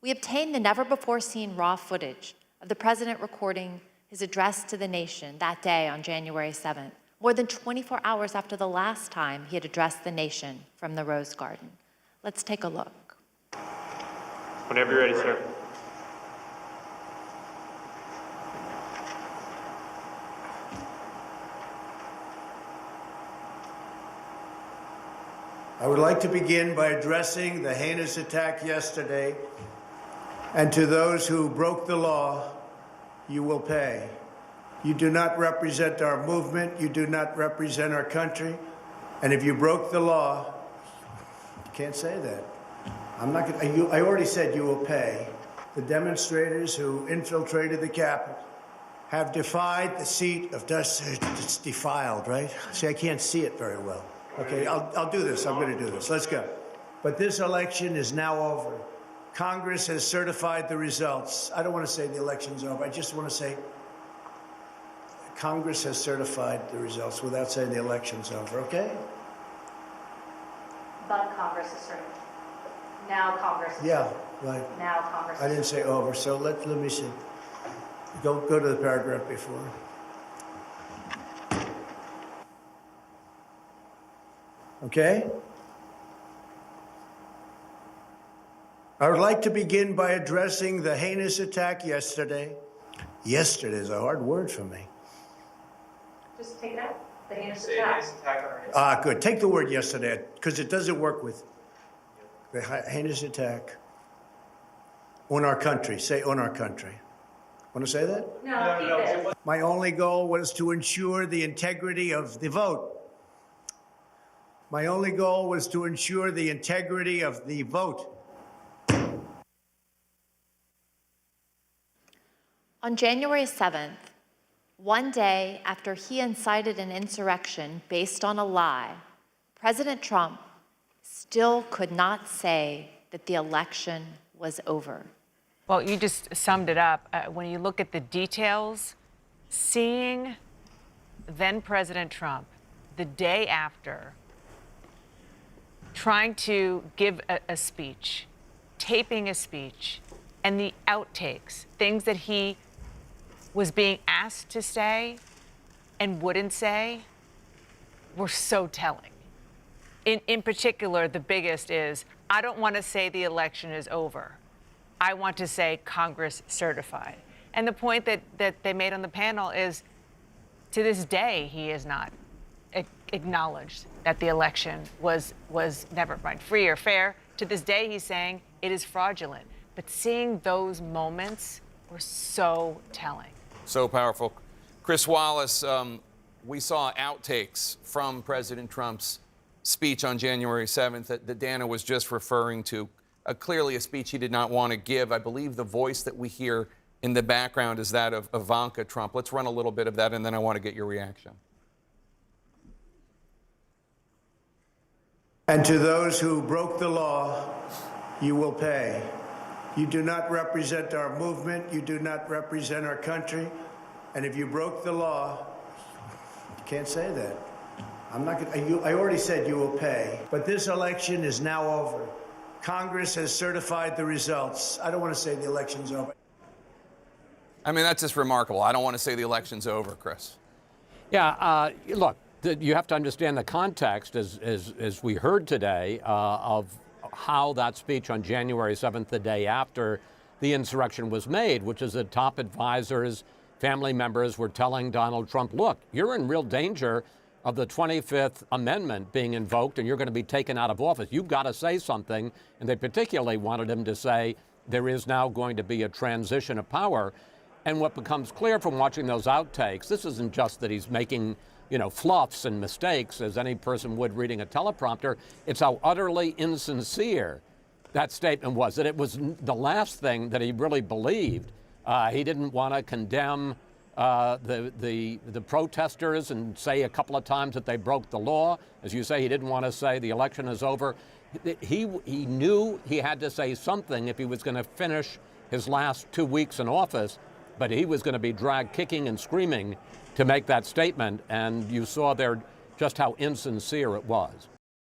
We obtained the never-before-seen raw footage of the president recording his address to the nation that day on January 7th, more than 24 hours after the last time he had addressed the nation from the Rose Garden. Let's take a look. Whenever you're ready, sir. I would like to begin by addressing the heinous attack yesterday, and to those who broke the law, you will pay. You do not represent our movement, you do not represent our country, and if you broke the law, you can't say that. I'm not going. I already said you will pay. The demonstrators who infiltrated the Capitol have defied the seat of justice. It's defiled, right? See, I can't see it very well. Okay, I'll do this. I'm going to do this. Let's go. But this election is now over. Congress has certified the results. I don't want to say the election's over. I just want to say Congress has certified the results without saying the election's over, okay? But Congress is certified. Now Congress is Yeah, right. Now Congress I didn't say over, so let me see. Go to the paragraph before. Okay? I would like to begin by addressing the heinous attack yesterday. Yesterday is a hard word for me. Just take it out. The heinous Say attack. heinous attack on our history. Good. Take the word yesterday, because it doesn't work with the heinous attack on our country. Say on our country. Want to say that? No, keep it. My only goal was to ensure the integrity of the vote. My only goal was to ensure the integrity of the vote. On January 7th, one day after he incited an insurrection based on a lie, President Trump still could not say that the election was over. Well, you just summed it up. When you look at the details, seeing then President Trump the day after trying to give a speech, taping a speech, and the outtakes, things that he was being asked to say and wouldn't say, were so telling. In particular, the biggest is, I don't want to say the election is over. I want to say Congress certified. And the point that they made on the panel is, to this day, he has not acknowledged that the election was never mind free or fair. To this day, he's saying it is fraudulent. But seeing those moments were so telling. So powerful. Chris Wallace, we saw outtakes from President Trump's speech on January 7th that Dana was just referring to. Clearly a speech he did not want to give. I believe the voice that we hear in the background is that of Ivanka Trump. Let's run a little bit of that, and then I want to get your reaction. And to those who broke the law, you will pay. You do not represent our movement. You do not represent our country. And if you broke the law, you can't say that. I'm not going. I already said you will pay. But this election is now over. Congress has certified the results. I don't want to say the election's over. I mean, that's just remarkable. I don't want to say the election's over, Chris. Yeah, look, you have to understand the context, as we heard today, of how that speech on January 7th, the day after the insurrection was made, which is that top advisors, family members were telling Donald Trump, look, you're in real danger of the 25th Amendment being invoked and you're going to be taken out of office. You've got to say something. And they particularly wanted him to say there is now going to be a transition of power. And what becomes clear from watching those outtakes, this isn't just that he's making, fluffs and mistakes as any person would reading a teleprompter. It's how utterly insincere that statement was, that it was the last thing that he really believed. He didn't want to condemn the protesters and say a couple of times that they broke the law. As you say, he didn't want to say the election is over. He knew he had to say something if he was going to finish his last 2 weeks in office, but he was going to be dragged kicking and screaming to make that statement, and you saw there just how insincere it was.